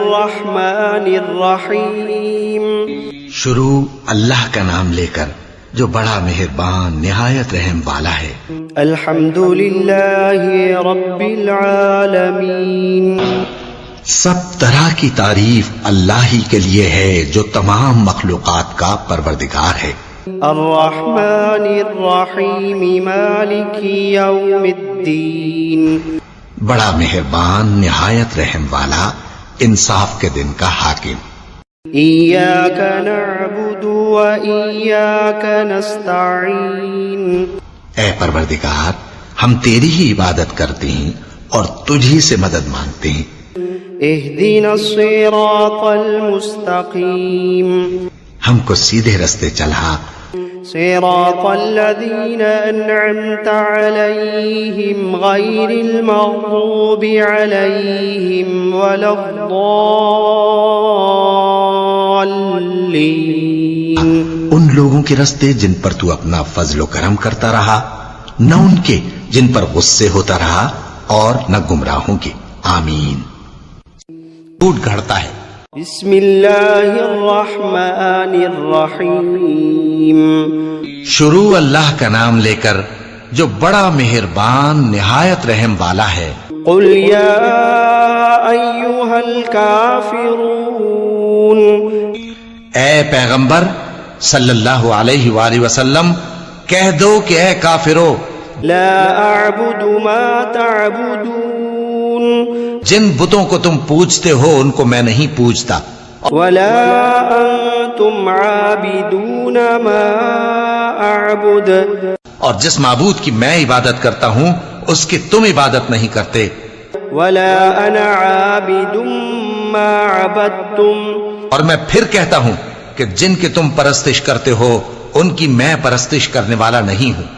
الرحمن الرحیم. شروع اللہ کا نام لے کر جو بڑا مہربان نہایت رحم والا ہے. الحمد للہ رب العالمین. سب طرح کی تعریف اللہ ہی کے لیے ہے جو تمام مخلوقات کا پروردگار ہے. الرحمن الرحیم مالک یوم الدین. بڑا مہربان نہایت رحم والا انصاف کے دن کا حاکم. ایاک نعبد و ایاک نستعین. اے پروردگار ہم تیری ہی عبادت کرتے ہیں اور تجھی سے مدد مانگتے ہیں. اہدنا الصراط المستقیم. ہم کو سیدھے رستے چلا. صراط الذین انعمت علیہم غیر المغضوب علیہم ولا الضالین. ان لوگوں کے رستے جن پر تو اپنا فضل و کرم کرتا رہا، نہ ان کے جن پر غصے ہوتا رہا اور نہ گمراہوں کے. آمین. ٹوٹ گھڑتا ہے. بسم اللہ الرحمن الرحیم. شروع اللہ کا نام لے کر جو بڑا مہربان نہایت رحم والا ہے. قل یا ایھا الکافرون. اے پیغمبر صلی اللہ علیہ وآلہ وسلم کہہ دو کہ اے کافرو، لا اعبد ما تعبدون. جن بتوں کو تم پوجتے ہو ان کو میں نہیں پوجتا، ولا انتم عابدون ما اعبد. اور جس معبود کی میں عبادت کرتا ہوں اس کی تم عبادت نہیں کرتے. ولا انا عابد ما عبدتم. اور میں پھر کہتا ہوں کہ جن کی تم پرستش کرتے ہو ان کی میں پرستش کرنے والا نہیں ہوں.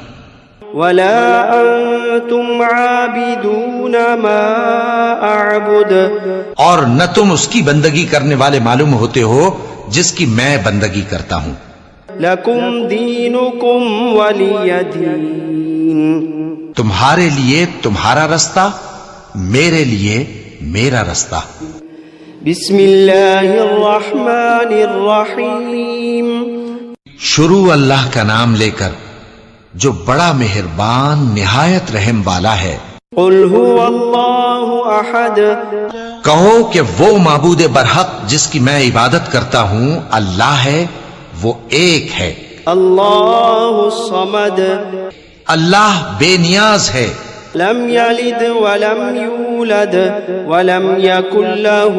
ولا انتم عابدون ما اعبد. اور نہ تم اس کی بندگی کرنے والے معلوم ہوتے ہو جس کی میں بندگی کرتا ہوں. لکم دینکم ولی دین. تمہارے لیے تمہارا رستہ، میرے لیے میرا رستہ. بسم اللہ الرحمن الرحیم. شروع اللہ کا نام لے کر جو بڑا مہربان نہایت رحم والا ہے. قل هو اللہ احد. کہو کہ وہ معبود برحق جس کی میں عبادت کرتا ہوں اللہ ہے، وہ ایک ہے. اللہ الصمد. اللہ بے نیاز ہے. لم یلد ولم یولد ولم یکن له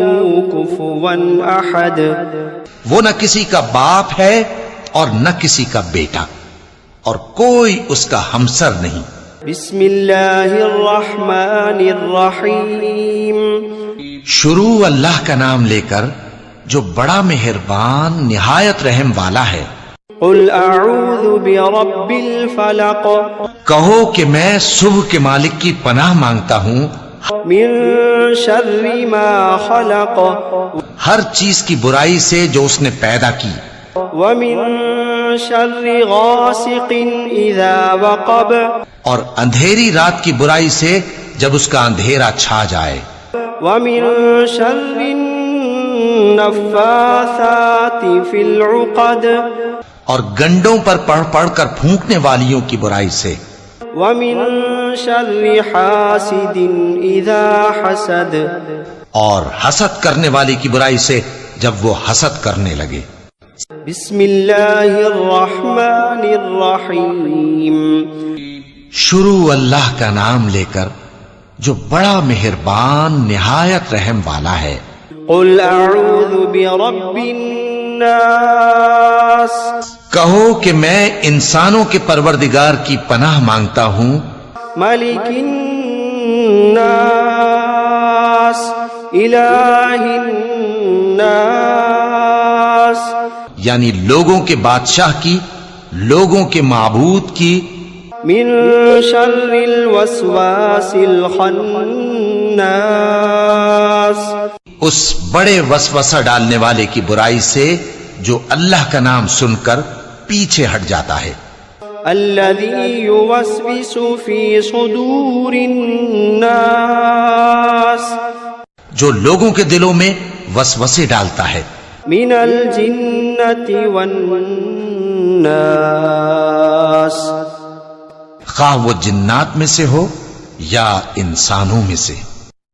کفوا احد. وہ نہ کسی کا باپ ہے اور نہ کسی کا بیٹا، اور کوئی اس کا ہمسر نہیں. بسم اللہ الرحمن الرحیم. شروع اللہ کا نام لے کر جو بڑا مہربان نہایت رحم والا ہے. قل اعوذ برب الفلق. کہو کہ میں صبح کے مالک کی پناہ مانگتا ہوں من شر ما خلق. ہر چیز کی برائی سے جو اس نے پیدا کی. ومن شر غاسق اذا وقب. اور اندھیری رات کی برائی سے جب اس کا اندھیرا چھا جائے. ومن شر النفاثات فی العقد. اور گنڈوں پر پڑھ پڑھ کر پھونکنے والیوں کی برائی سے. ومن شر حاسد اذا حسد. اور حسد کرنے والی کی برائی سے جب وہ حسد کرنے لگے. بسم اللہ الرحمن الرحیم. شروع اللہ کا نام لے کر جو بڑا مہربان نہایت رحم والا ہے. قل اعوذ برب الناس. کہو کہ میں انسانوں کے پروردگار کی پناہ مانگتا ہوں. ملک الناس الہ الناس. یعنی لوگوں کے بادشاہ کی، لوگوں کے معبود کی. من شر الوسواس الخناس. اس بڑے وسوسہ ڈالنے والے کی برائی سے جو اللہ کا نام سن کر پیچھے ہٹ جاتا ہے. الذي يوسوس في صدور الناس. جو لوگوں کے دلوں میں وسوسے ڈالتا ہے من الجنة والناس خواہ وہ جنات میں سے ہو یا انسانوں میں سے